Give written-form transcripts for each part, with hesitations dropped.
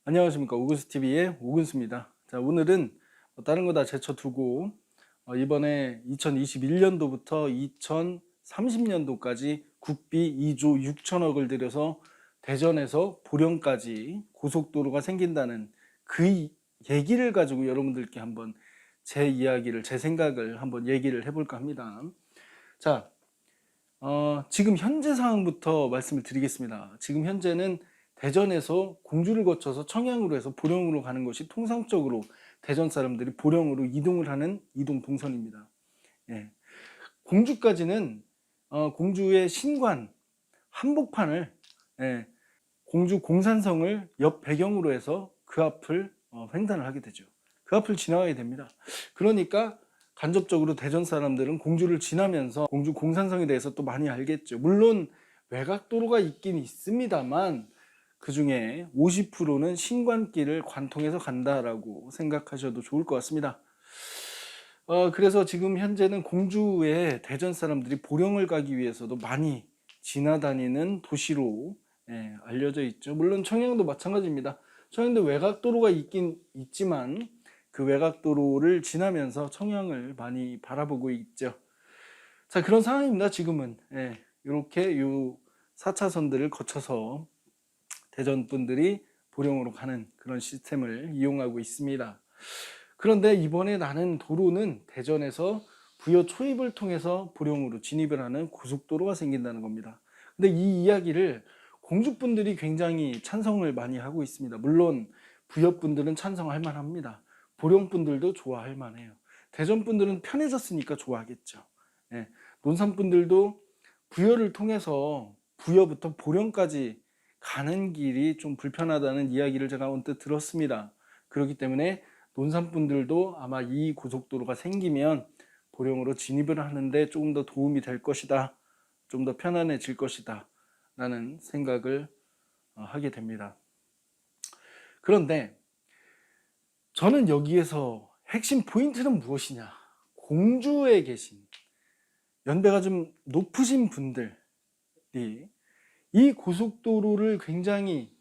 안녕하십니까. 오근수TV의 오근수입니다. 자, 오늘은 다른 거 다 제쳐두고 이번에 2021년도부터 2030년도까지 국비 2조 6천억을 들여서 대전에서 보령까지 고속도로가 생긴다는 그 얘기를 가지고 여러분들께 한번 제 이야기를, 제 생각을 한번 얘기를 해볼까 합니다. 자, 지금 현재 상황부터 말씀을 드리겠습니다. 지금 현재는 대전에서 공주를 거쳐서 청양으로 해서 보령으로 가는 것이 통상적으로 대전 사람들이 보령으로 이동을 하는 이동 동선입니다. 예. 공주까지는 공주의 신관 한복판을, 공주 공산성을 옆 배경으로 해서 그 앞을 횡단을 하게 되죠. 그 앞을 지나가게 됩니다. 그러니까 간접적으로 대전 사람들은 공주를 지나면서 공주 공산성에 대해서 또 많이 알겠죠. 물론 외곽도로가 있긴 있습니다만 그 중에 50%는 신관길을 관통해서 간다라고 생각하셔도 좋을 것 같습니다. 그래서 지금 현재는 공주에 대전 사람들이 보령을 가기 위해서도 많이 지나다니는 도시로 알려져 있죠. 물론 청양도 마찬가지입니다. 청양도 외곽도로가 있긴 있지만 그 외곽도로를 지나면서 청양을 많이 바라보고 있죠. 자, 그런 상황입니다. 지금은 이렇게 요 4차선들을 거쳐서 대전 분들이 보령으로 가는 그런 시스템을 이용하고 있습니다. 그런데 이번에 나는 도로는 대전에서 부여 초입을 통해서 보령으로 진입을 하는 고속도로가 생긴다는 겁니다. 근데 이 이야기를 공주분들이 굉장히 찬성을 많이 하고 있습니다. 물론 부여분들은 찬성할 만합니다. 보령분들도 좋아할 만해요. 대전분들은 편해졌으니까 좋아하겠죠. 논산분들도 부여를 통해서 부여부터 보령까지 가는 길이 좀 불편하다는 이야기를 제가 언뜻 들었습니다. 그렇기 때문에 논산분들도 아마 이 고속도로가 생기면 보령으로 진입을 하는데 조금 더 도움이 될 것이다, 좀 더 편안해질 것이다 라는 생각을 하게 됩니다. 그런데 저는 여기에서 핵심 포인트는 무엇이냐, 공주에 계신 연배가 좀 높으신 분들이 이 고속도로를 굉장히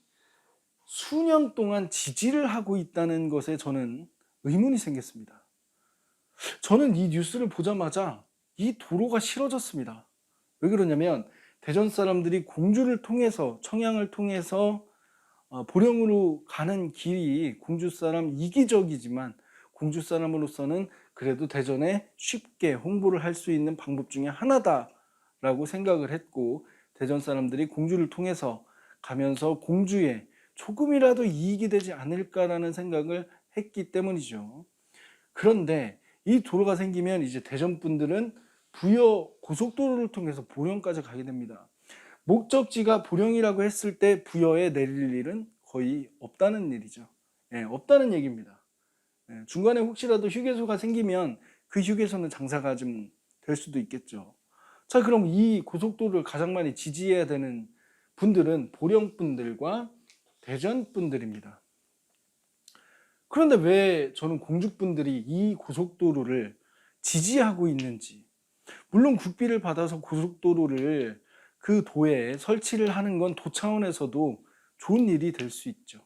수년 동안 지지를 하고 있다는 것에 저는 의문이 생겼습니다. 저는 이 뉴스를 보자마자 이 도로가 싫어졌습니다. 왜 그러냐면 대전 사람들이 공주를 통해서, 청양을 통해서 보령으로 가는 길이 공주 사람 이기적이지만 공주 사람으로서는 그래도 대전에 쉽게 홍보를 할 수 있는 방법 중에 하나다라고 생각을 했고, 대전 사람들이 공주를 통해서 가면서 공주에 조금이라도 이익이 되지 않을까라는 생각을 했기 때문이죠. 그런데 이 도로가 생기면 이제 대전 분들은 부여 고속도로를 통해서 보령까지 가게 됩니다. 목적지가 보령이라고 했을 때 부여에 내릴 일은 거의 없다는 일이죠. 없다는 얘기입니다. 중간에 혹시라도 휴게소가 생기면 그 휴게소는 장사가 좀 될 수도 있겠죠. 자, 그럼 이 고속도로를 가장 많이 지지해야 되는 분들은 보령 분들과 대전 분들입니다. 그런데 왜 저는 공주 분들이 이 고속도로를 지지하고 있는지, 물론 국비를 받아서 고속도로를 그 도에 설치를 하는 건 도 차원에서도 좋은 일이 될 수 있죠.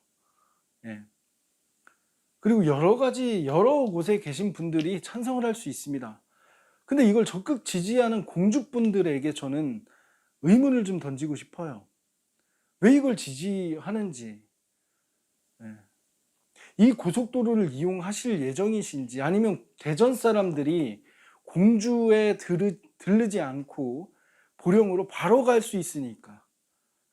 그리고 여러 곳에 계신 분들이 찬성을 할 수 있습니다. 근데 이걸 적극 지지하는 공주분들에게 저는 의문을 좀 던지고 싶어요. 왜 이걸 지지하는지, 이 고속도로를 이용하실 예정이신지, 아니면 대전 사람들이 공주에 들르지 않고 보령으로 바로 갈 수 있으니까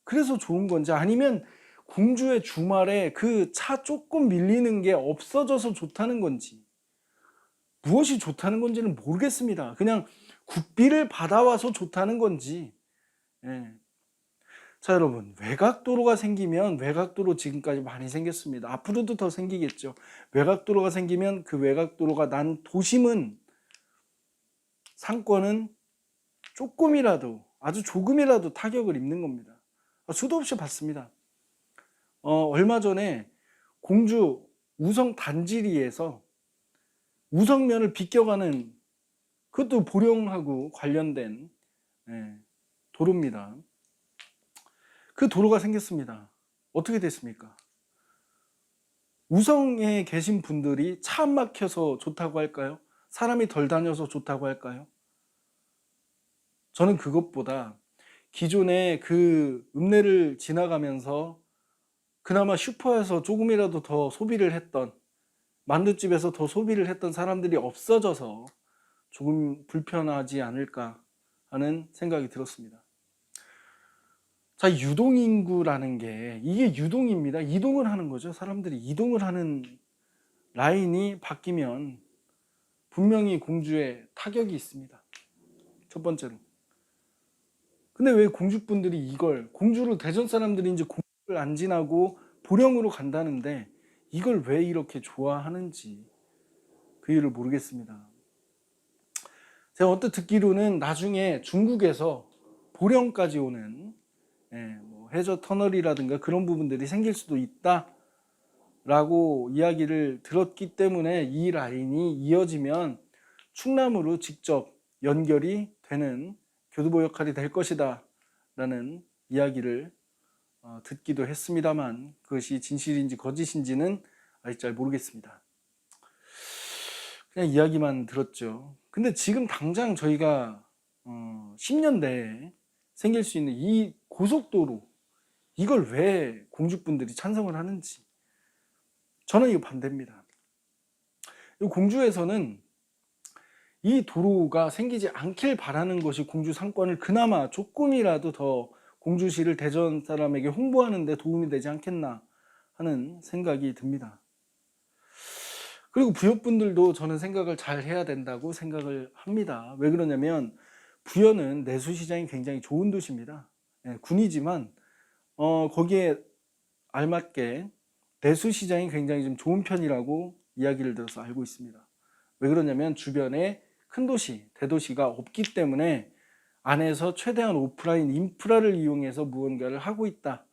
그래서 좋은 건지, 아니면 공주의 주말에 그 차 조금 밀리는 게 없어져서 좋다는 건지, 무엇이 좋다는 건지는 모르겠습니다. 그냥 국비를 받아와서 좋다는 건지. 자, 여러분, 외곽도로가 생기면, 외곽도로 지금까지 많이 생겼습니다. 앞으로도 더 생기겠죠. 외곽도로가 생기면 그 외곽도로가 난 도심은, 상권은 조금이라도, 아주 조금이라도 타격을 입는 겁니다. 수도 없이 봤습니다. 얼마 전에 공주 우성 단지리에서 우성면을 비껴가는, 그것도 보령하고 관련된 도로입니다. 그 도로가 생겼습니다. 어떻게 됐습니까? 우성에 계신 분들이 차 안 막혀서 좋다고 할까요? 사람이 덜 다녀서 좋다고 할까요? 저는 그것보다 기존에 그 읍내를 지나가면서 그나마 슈퍼에서 조금이라도 더 소비를 했던, 만두집에서 더 소비를 했던 사람들이 없어져서 조금 불편하지 않을까 하는 생각이 들었습니다. 자, 유동인구라는 게 이게 유동입니다. 이동을 하는 거죠. 사람들이 이동을 하는 라인이 바뀌면 분명히 공주에 타격이 있습니다. 첫 번째로. 근데 왜 공주분들이 이걸, 공주를, 대전 사람들이 이제 공주를 안 지나고 보령으로 간다는데 이걸 왜 이렇게 좋아하는지 그 이유를 모르겠습니다. 제가 언뜻 듣기로는 나중에 중국에서 보령까지 오는 뭐 해저 터널이라든가 그런 부분들이 생길 수도 있다라고 이야기를 들었기 때문에 이 라인이 이어지면 충남으로 직접 연결이 되는 교두보 역할이 될 것이다 라는 이야기를 듣기도 했습니다만 그것이 진실인지 거짓인지는 아직 잘 모르겠습니다. 그냥 이야기만 들었죠. 근데 지금 당장 저희가 10년 내에 생길 수 있는 이 고속도로, 이걸 왜 공주분들이 찬성을 하는지 저는 이거 반대입니다. 공주에서는 이 도로가 생기지 않길 바라는 것이 공주 상권을 그나마 조금이라도 더 공주시를 대전 사람에게 홍보하는 데 도움이 되지 않겠나 하는 생각이 듭니다. 그리고 부여분들도 저는 생각을 잘 해야 된다고 생각을 합니다. 왜 그러냐면 부여는 내수시장이 굉장히 좋은 도시입니다. 군이지만 거기에 알맞게 내수시장이 굉장히 좀 좋은 편이라고 이야기를 들어서 알고 있습니다. 왜 그러냐면 주변에 큰 도시, 대도시가 없기 때문에 안에서 최대한 오프라인 인프라를 이용해서 무언가를 하고 있다.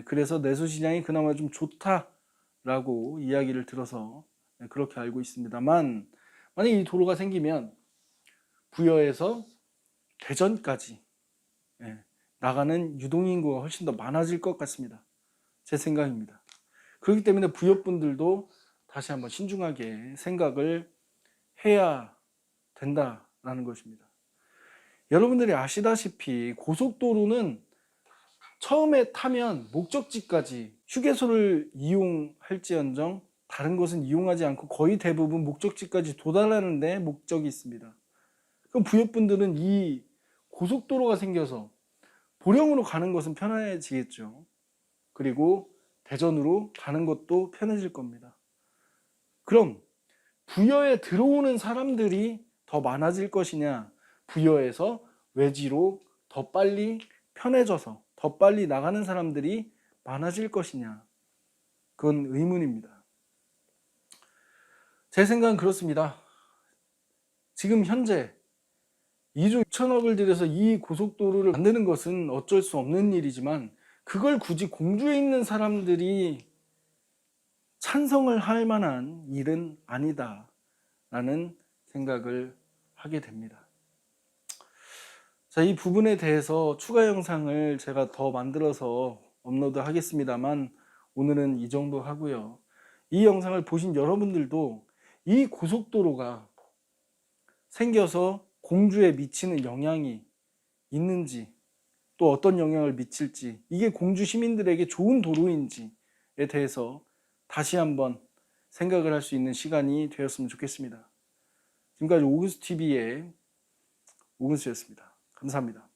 그래서 내수시장이 그나마 좀 좋다라고 이야기를 들어서 그렇게 알고 있습니다만, 만약에 이 도로가 생기면 부여에서 대전까지 나가는 유동인구가 훨씬 더 많아질 것 같습니다. 제 생각입니다. 그렇기 때문에 부여분들도 다시 한번 신중하게 생각을 해야 된다라는 것입니다. 여러분들이 아시다시피 고속도로는 처음에 타면 목적지까지 휴게소를 이용할지언정 다른 것은 이용하지 않고 거의 대부분 목적지까지 도달하는 데 목적이 있습니다. 그럼 부여분들은 이 고속도로가 생겨서 보령으로 가는 것은 편해지겠죠. 그리고 대전으로 가는 것도 편해질 겁니다. 그럼 부여에 들어오는 사람들이 더 많아질 것이냐, 부여에서 외지로 더 빨리 편해져서 더 빨리 나가는 사람들이 많아질 것이냐, 그건 의문입니다. 제 생각은 그렇습니다. 지금 현재 2조 6천억을 들여서 이 고속도로를 만드는 것은 어쩔 수 없는 일이지만 그걸 굳이 공주에 있는 사람들이 찬성을 할 만한 일은 아니다 라는 생각을 하게 됩니다. 자, 이 부분에 대해서 추가 영상을 제가 더 만들어서 업로드 하겠습니다만 오늘은 이 정도 하고요. 이 영상을 보신 여러분들도 이 고속도로가 생겨서 공주에 미치는 영향이 있는지, 또 어떤 영향을 미칠지, 이게 공주 시민들에게 좋은 도로인지에 대해서 다시 한번 생각을 할 수 있는 시간이 되었으면 좋겠습니다. 지금까지 오근수TV의 오근수였습니다. 감사합니다.